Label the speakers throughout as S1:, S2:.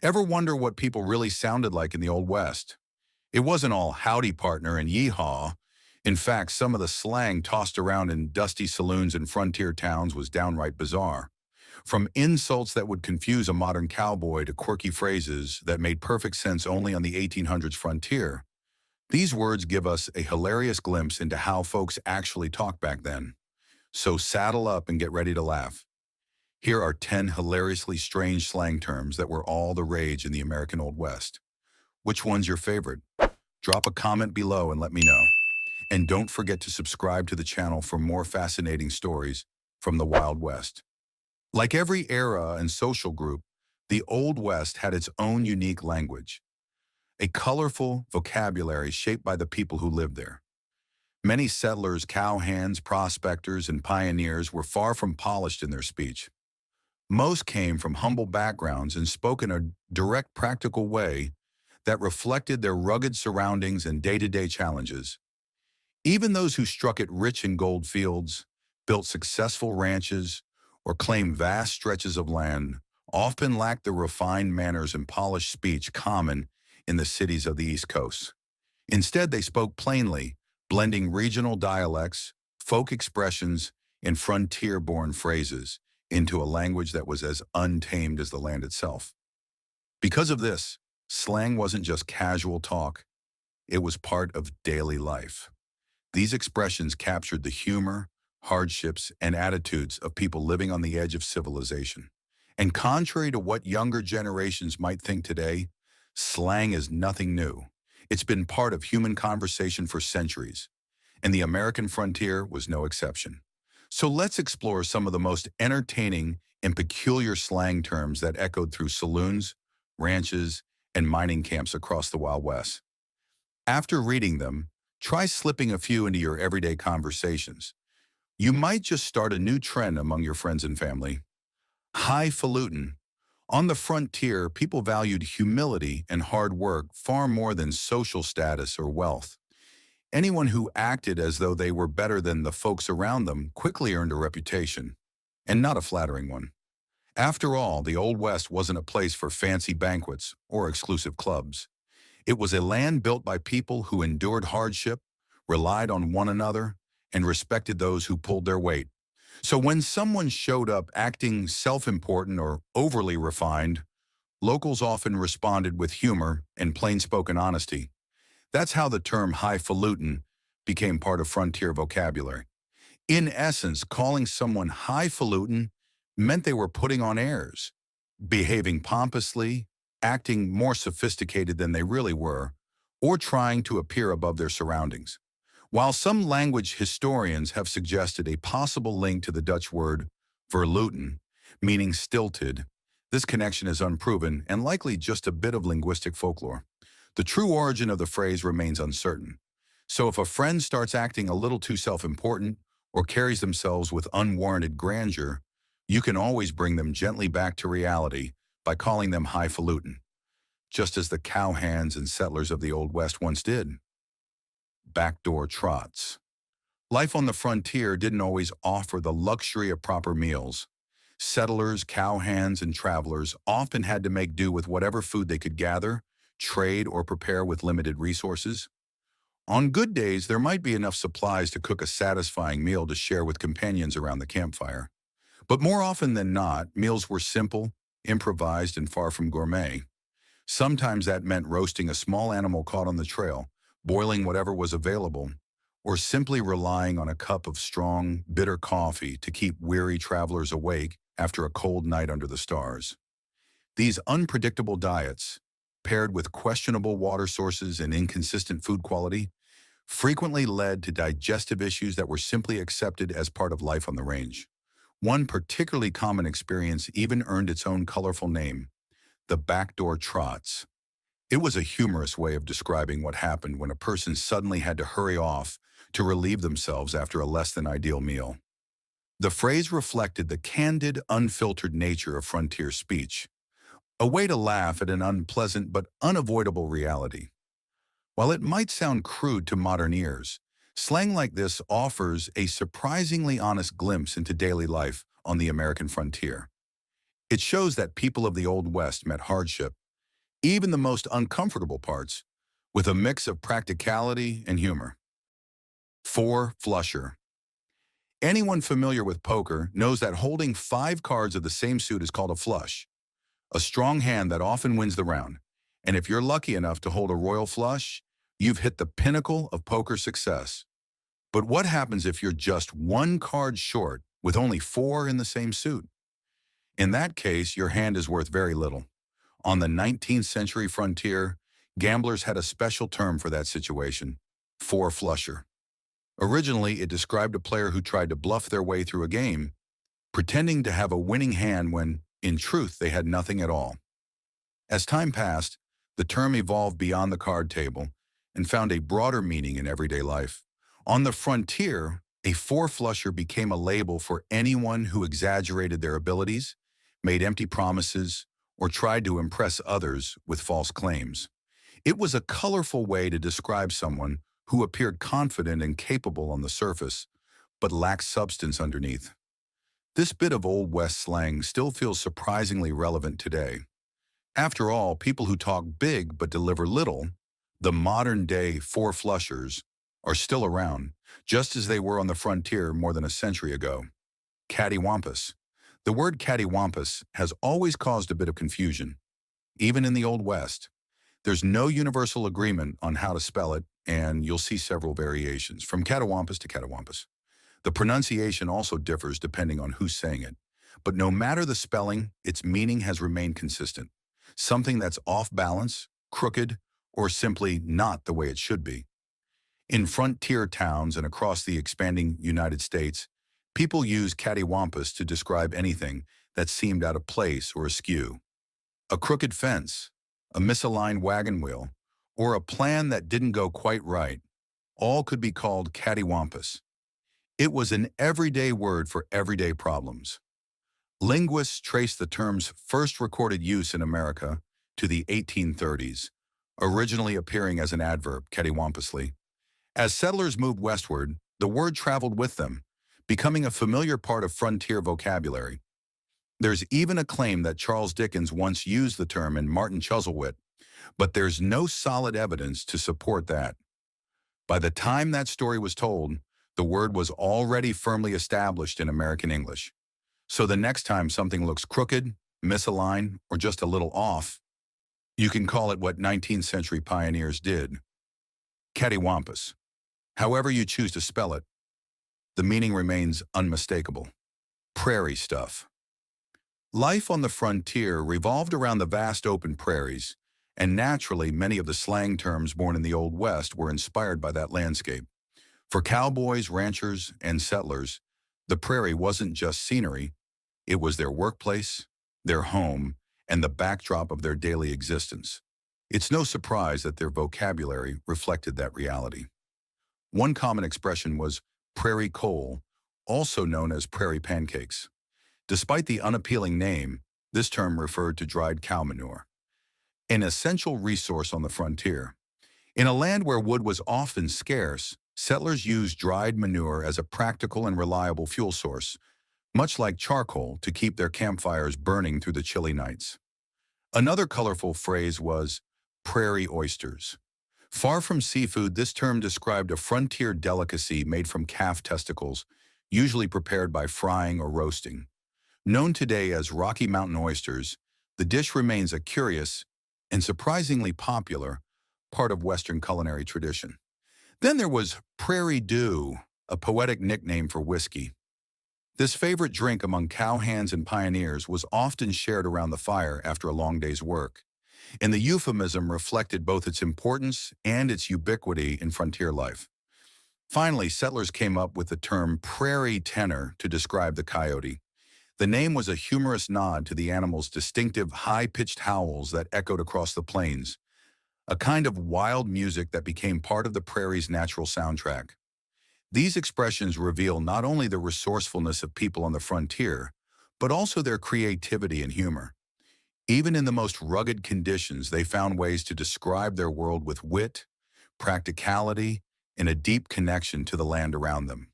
S1: Ever wonder what people really sounded like in the Old West? It wasn't all howdy partner and yeehaw. In fact, some of the slang tossed around in dusty saloons and frontier towns was downright bizarre. From insults that would confuse a modern cowboy to quirky phrases that made perfect sense only on the 1800s frontier, these words give us a hilarious glimpse into how folks actually talked back then. So saddle up and get ready to laugh. Here are 10 hilariously strange slang terms that were all the rage in the American Old West. Which one's your favorite? Drop a comment below and let me know. And don't forget to subscribe to the channel for more fascinating stories from the Wild West. Like every era and social group, the Old West had its own unique language, a colorful vocabulary shaped by the people who lived there. Many settlers, cowhands, prospectors, and pioneers were far from polished in their speech. Most came from humble backgrounds and spoke in a direct, practical way that reflected their rugged surroundings and day-to-day challenges. Even those who struck it rich in gold fields, built successful ranches, or claimed vast stretches of land often lacked the refined manners and polished speech common in the cities of the East Coast. Instead, they spoke plainly, blending regional dialects, folk expressions, and frontier-born phrases into a language that was as untamed as the land itself. Because of this, slang wasn't just casual talk, it was part of daily life. These expressions captured the humor, hardships, and attitudes of people living on the edge of civilization. And contrary to what younger generations might think today, slang is nothing new. It's been part of human conversation for centuries, and the American frontier was no exception. So let's explore some of the most entertaining and peculiar slang terms that echoed through saloons, ranches, and mining camps across the Wild West. After reading them, try slipping a few into your everyday conversations. You might just start a new trend among your friends and family. Highfalutin. On the frontier, people valued humility and hard work far more than social status or wealth. Anyone who acted as though they were better than the folks around them quickly earned a reputation, and not a flattering one. After all, the Old West wasn't a place for fancy banquets or exclusive clubs. It was a land built by people who endured hardship, relied on one another, and respected those who pulled their weight. So when someone showed up acting self-important or overly refined, locals often responded with humor and plain-spoken honesty. That's how the term highfalutin became part of frontier vocabulary. In essence, calling someone highfalutin meant they were putting on airs, behaving pompously, acting more sophisticated than they really were, or trying to appear above their surroundings. While some language historians have suggested a possible link to the Dutch word verluten, meaning stilted, this connection is unproven and likely just a bit of linguistic folklore. The true origin of the phrase remains uncertain. So if a friend starts acting a little too self-important or carries themselves with unwarranted grandeur, you can always bring them gently back to reality by calling them highfalutin, just as the cowhands and settlers of the Old West once did. Backdoor trots. Life on the frontier didn't always offer the luxury of proper meals. Settlers, cowhands, and travelers often had to make do with whatever food they could gather, trade, or prepare with limited resources. On good days, there might be enough supplies to cook a satisfying meal to share with companions around the campfire. But more often than not, meals were simple, improvised, and far from gourmet. Sometimes that meant roasting a small animal caught on the trail, boiling whatever was available, or simply relying on a cup of strong, bitter coffee to keep weary travelers awake after a cold night under the stars. These unpredictable diets, paired with questionable water sources and inconsistent food quality, frequently led to digestive issues that were simply accepted as part of life on the range. One particularly common experience even earned its own colorful name, the backdoor trots. It was a humorous way of describing what happened when a person suddenly had to hurry off to relieve themselves after a less than ideal meal. The phrase reflected the candid, unfiltered nature of frontier speech, a way to laugh at an unpleasant but unavoidable reality. While it might sound crude to modern ears, slang like this offers a surprisingly honest glimpse into daily life on the American frontier. It shows that people of the Old West met hardship, even the most uncomfortable parts, with a mix of practicality and humor. 4. Flusher. Anyone familiar with poker knows that holding 5 cards of the same suit is called a flush, a strong hand that often wins the round. And if you're lucky enough to hold a royal flush, you've hit the pinnacle of poker success. But what happens if you're just 1 card short with only 4 in the same suit? In that case, your hand is worth very little. On the 19th century frontier, gamblers had a special term for that situation: 4-flusher. Originally, it described a player who tried to bluff their way through a game, pretending to have a winning hand when, in truth, they had nothing at all. As time passed, the term evolved beyond the card table and found a broader meaning in everyday life. On the frontier, a 4-flusher became a label for anyone who exaggerated their abilities, made empty promises, or tried to impress others with false claims. It was a colorful way to describe someone who appeared confident and capable on the surface, but lacked substance underneath. This bit of Old West slang still feels surprisingly relevant today. After all, people who talk big but deliver little, the modern-day 4-flushers, are still around, just as they were on the frontier more than a century ago. Cattywampus. The word cattywampus has always caused a bit of confusion. Even in the Old West, there's no universal agreement on how to spell it, and you'll see several variations, from cattywampus to cattywampus. The pronunciation also differs depending on who's saying it. But no matter the spelling, its meaning has remained consistent. Something that's off balance, crooked, or simply not the way it should be. In frontier towns and across the expanding United States, people use cattywampus to describe anything that seemed out of place or askew. A crooked fence, a misaligned wagon wheel, or a plan that didn't go quite right, all could be called cattywampus. It was an everyday word for everyday problems. Linguists trace the term's first recorded use in America to the 1830s, originally appearing as an adverb, cattywampously. As settlers moved westward, the word traveled with them, becoming a familiar part of frontier vocabulary. There's even a claim that Charles Dickens once used the term in Martin Chuzzlewit, but there's no solid evidence to support that. By the time that story was told, the word was already firmly established in American English. So the next time something looks crooked, misaligned, or just a little off, you can call it what 19th century pioneers did: cattywampus. However you choose to spell it, the meaning remains unmistakable. Prairie stuff. Life on the frontier revolved around the vast open prairies, and naturally many of the slang terms born in the Old West were inspired by that landscape. For cowboys, ranchers, and settlers, the prairie wasn't just scenery, it was their workplace, their home, and the backdrop of their daily existence. It's no surprise that their vocabulary reflected that reality. One common expression was prairie coal, also known as prairie pancakes. Despite the unappealing name, this term referred to dried cow manure, an essential resource on the frontier. In a land where wood was often scarce, settlers used dried manure as a practical and reliable fuel source, much like charcoal, to keep their campfires burning through the chilly nights. Another colorful phrase was prairie oysters. Far from seafood, this term described a frontier delicacy made from calf testicles, usually prepared by frying or roasting. Known today as Rocky Mountain oysters, the dish remains a curious and surprisingly popular part of Western culinary tradition. Then there was Prairie Dew, a poetic nickname for whiskey. This favorite drink among cowhands and pioneers was often shared around the fire after a long day's work, and the euphemism reflected both its importance and its ubiquity in frontier life. Finally, settlers came up with the term prairie tenor to describe the coyote. The name was a humorous nod to the animal's distinctive high-pitched howls that echoed across the plains, a kind of wild music that became part of the prairie's natural soundtrack. These expressions reveal not only the resourcefulness of people on the frontier, but also their creativity and humor. Even in the most rugged conditions, they found ways to describe their world with wit, practicality, and a deep connection to the land around them.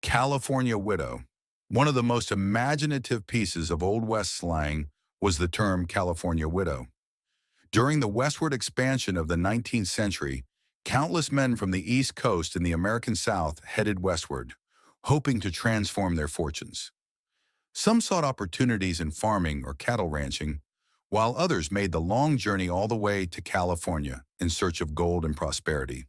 S1: California widow. One of the most imaginative pieces of Old West slang was the term California widow. During the westward expansion of the 19th century, countless men from the East Coast and the American South headed westward, hoping to transform their fortunes. Some sought opportunities in farming or cattle ranching, while others made the long journey all the way to California in search of gold and prosperity.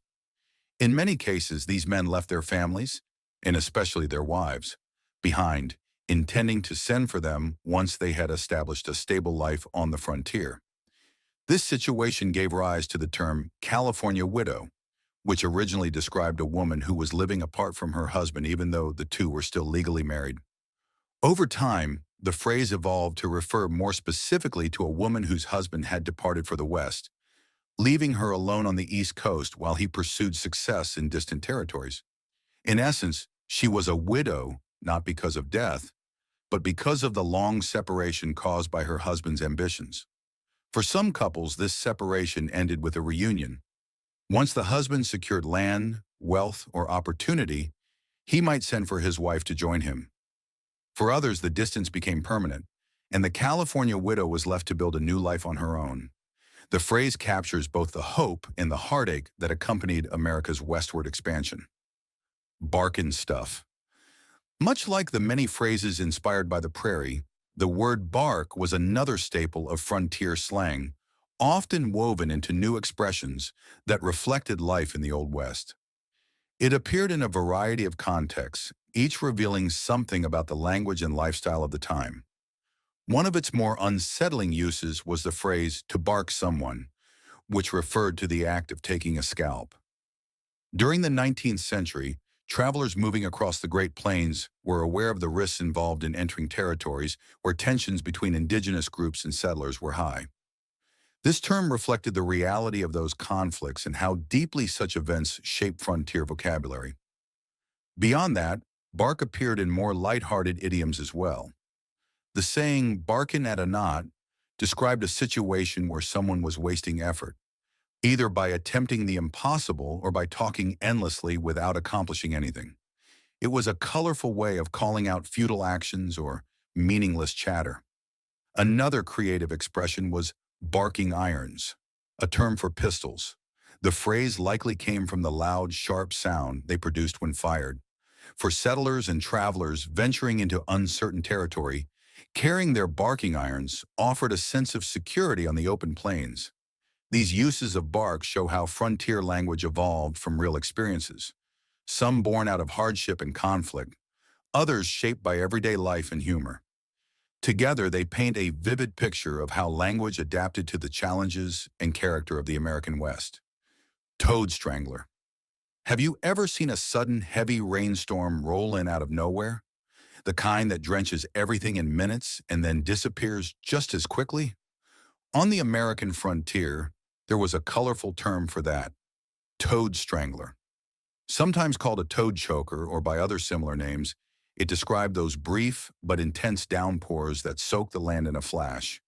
S1: In many cases, these men left their families, and especially their wives, behind, intending to send for them once they had established a stable life on the frontier. This situation gave rise to the term California widow, which originally described a woman who was living apart from her husband even though the two were still legally married. Over time, the phrase evolved to refer more specifically to a woman whose husband had departed for the West, leaving her alone on the East Coast while he pursued success in distant territories. In essence, she was a widow not because of death, but because of the long separation caused by her husband's ambitions. For some couples, this separation ended with a reunion. Once the husband secured land, wealth, or opportunity, he might send for his wife to join him. For others, the distance became permanent, and the California widow was left to build a new life on her own. The phrase captures both the hope and the heartache that accompanied America's westward expansion. Barkin' stuff. Much like the many phrases inspired by the prairie, the word bark was another staple of frontier slang, often woven into new expressions that reflected life in the Old West. It appeared in a variety of contexts, each revealing something about the language and lifestyle of the time. One of its more unsettling uses was the phrase "to bark someone," which referred to the act of taking a scalp. During the 19th century, travelers moving across the Great Plains were aware of the risks involved in entering territories where tensions between indigenous groups and settlers were high. This term reflected the reality of those conflicts and how deeply such events shaped frontier vocabulary. Beyond that, bark appeared in more lighthearted idioms as well. The saying, "barkin' at a knot," described a situation where someone was wasting effort, either by attempting the impossible or by talking endlessly without accomplishing anything. It was a colorful way of calling out futile actions or meaningless chatter. Another creative expression was barking irons, a term for pistols. The phrase likely came from the loud, sharp sound they produced when fired. For settlers and travelers venturing into uncertain territory, carrying their barking irons offered a sense of security on the open plains. These uses of bark show how frontier language evolved from real experiences, some born out of hardship and conflict, others shaped by everyday life and humor. Together, they paint a vivid picture of how language adapted to the challenges and character of the American West. Toad strangler. Have you ever seen a sudden heavy rainstorm roll in out of nowhere? The kind that drenches everything in minutes and then disappears just as quickly? On the American frontier, there was a colorful term for that: toad strangler. Sometimes called a toad choker or by other similar names, it described those brief but intense downpours that soak the land in a flash.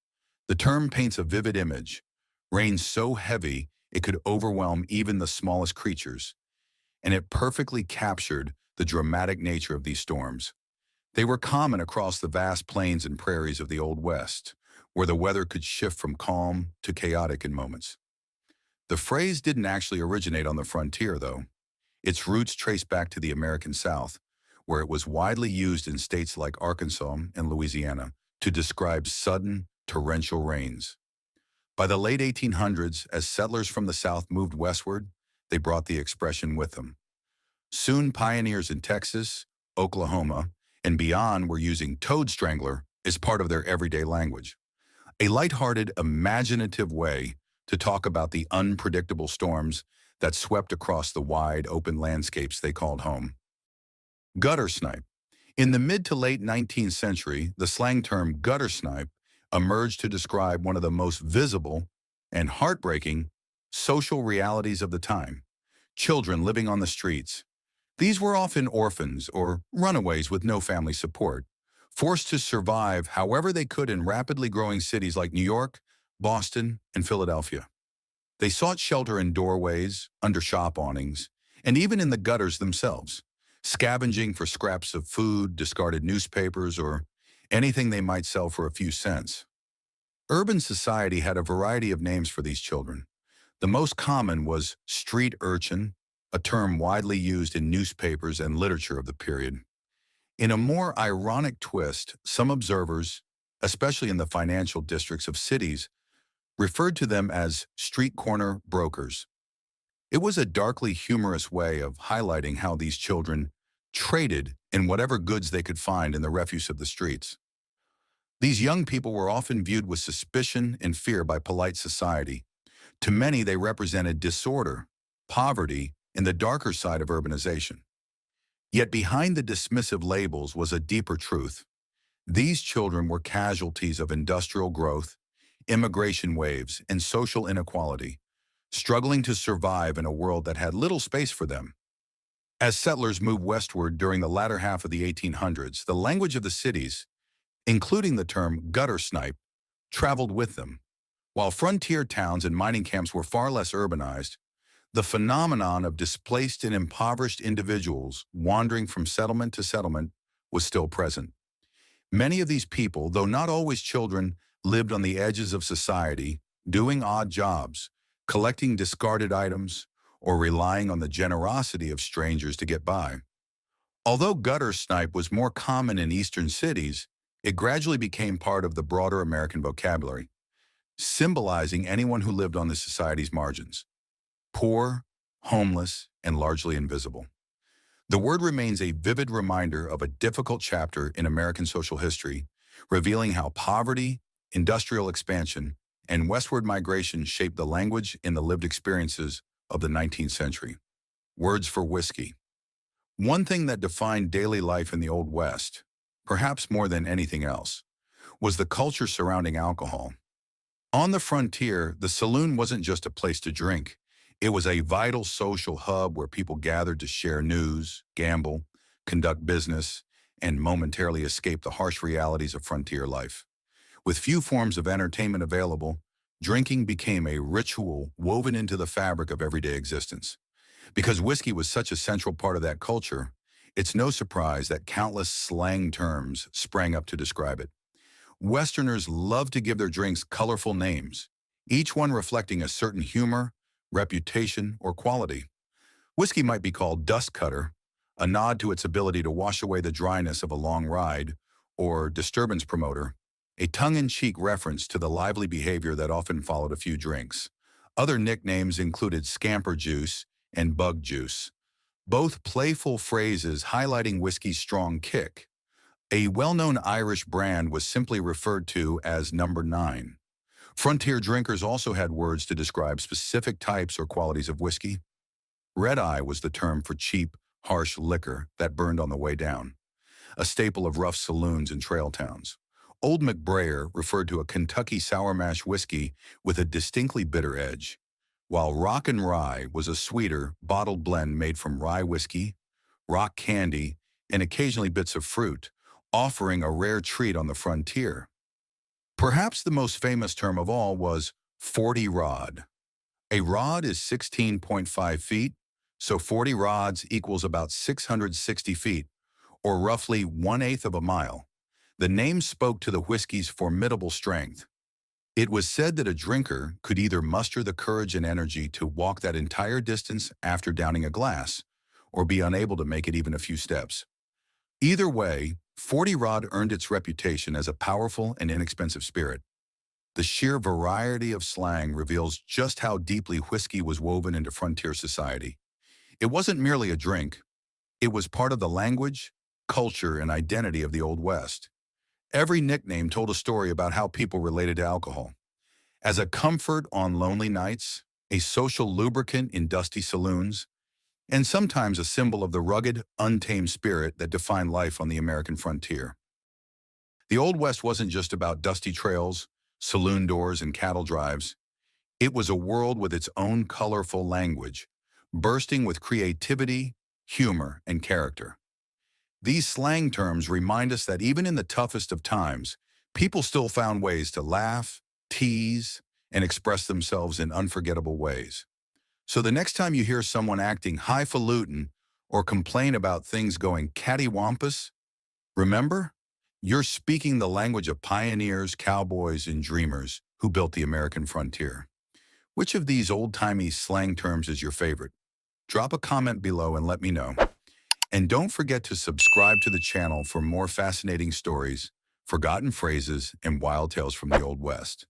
S1: The term paints a vivid image: rain so heavy it could overwhelm even the smallest creatures, and it perfectly captured the dramatic nature of these storms. They were common across the vast plains and prairies of the Old West, where the weather could shift from calm to chaotic in moments. The phrase didn't actually originate on the frontier, though. Its roots trace back to the American South, where it was widely used in states like Arkansas and Louisiana to describe sudden, torrential rains. By the late 1800s, as settlers from the South moved westward, they brought the expression with them. Soon, pioneers in Texas, Oklahoma, and beyond were using toad strangler as part of their everyday language. A lighthearted, imaginative way to talk about the unpredictable storms that swept across the wide, open landscapes they called home. Gutter snipe. In the mid to late 19th century, the slang term gutter snipe emerged to describe one of the most visible and heartbreaking social realities of the time: children living on the streets. These were often orphans or runaways with no family support, forced to survive however they could in rapidly growing cities like New York, Boston, and Philadelphia. They sought shelter in doorways, under shop awnings, and even in the gutters themselves, scavenging for scraps of food, discarded newspapers, or anything they might sell for a few cents. Urban society had a variety of names for these children. The most common was street urchin, a term widely used in newspapers and literature of the period. In a more ironic twist, some observers, especially in the financial districts of cities, referred to them as street corner brokers. It was a darkly humorous way of highlighting how these children traded in whatever goods they could find in the refuse of the streets. These young people were often viewed with suspicion and fear by polite society. To many, they represented disorder, poverty, and the darker side of urbanization. Yet behind the dismissive labels was a deeper truth. These children were casualties of industrial growth, immigration waves, and social inequality, struggling to survive in a world that had little space for them. As settlers moved westward during the latter half of the 1800s, the language of the cities, including the term gutter snipe, traveled with them. While frontier towns and mining camps were far less urbanized, the phenomenon of displaced and impoverished individuals wandering from settlement to settlement was still present. Many of these people, though not always children, lived on the edges of society, doing odd jobs, collecting discarded items, or relying on the generosity of strangers to get by. Although gutter snipe was more common in eastern cities, it gradually became part of the broader American vocabulary, symbolizing anyone who lived on the society's margins, poor, homeless, and largely invisible. The word remains a vivid reminder of a difficult chapter in American social history, revealing how poverty, industrial expansion, and westward migration shaped the language and the lived experiences of the 19th century. Words for whiskey. One thing that defined daily life in the Old West, perhaps more than anything else, was the culture surrounding alcohol. On the frontier, the saloon wasn't just a place to drink. It was a vital social hub where people gathered to share news, gamble, conduct business, and momentarily escape the harsh realities of frontier life. With few forms of entertainment available, drinking became a ritual woven into the fabric of everyday existence. Because whiskey was such a central part of that culture, it's no surprise that countless slang terms sprang up to describe it. Westerners love to give their drinks colorful names, each one reflecting a certain humor, reputation, or quality. Whiskey might be called dust cutter, a nod to its ability to wash away the dryness of a long ride, or disturbance promoter, a tongue-in-cheek reference to the lively behavior that often followed a few drinks. Other nicknames included scamper juice and bug juice, both playful phrases highlighting whiskey's strong kick. A well-known Irish brand was simply referred to as number 9. Frontier drinkers also had words to describe specific types or qualities of whiskey. Red-eye was the term for cheap, harsh liquor that burned on the way down, a staple of rough saloons and trail towns. Old McBrayer referred to a Kentucky sour mash whiskey with a distinctly bitter edge, while Rock and Rye was a sweeter, bottled blend made from rye whiskey, rock candy, and occasionally bits of fruit, offering a rare treat on the frontier. Perhaps the most famous term of all was 40 rod. A rod is 16.5 feet, so 40 rods equals about 660 feet, or roughly 1/8 of a mile. The name spoke to the whiskey's formidable strength. It was said that a drinker could either muster the courage and energy to walk that entire distance after downing a glass, or be unable to make it even a few steps. Either way, 40 Rod earned its reputation as a powerful and inexpensive spirit. The sheer variety of slang reveals just how deeply whiskey was woven into frontier society. It wasn't merely a drink. It was part of the language, culture, and identity of the Old West. Every nickname told a story about how people related to alcohol. As a comfort on lonely nights, a social lubricant in dusty saloons, and sometimes a symbol of the rugged, untamed spirit that defined life on the American frontier. The Old West wasn't just about dusty trails, saloon doors, and cattle drives. It was a world with its own colorful language, bursting with creativity, humor, and character. These slang terms remind us that even in the toughest of times, people still found ways to laugh, tease, and express themselves in unforgettable ways. So the next time you hear someone acting highfalutin or complain about things going cattywampus, remember, You're speaking the language of pioneers, cowboys, and dreamers who built the American frontier. Which of these old-timey slang terms is your favorite? Drop a comment below and let me know. And don't forget to subscribe to the channel for more fascinating stories, forgotten phrases, and wild tales from the Old West.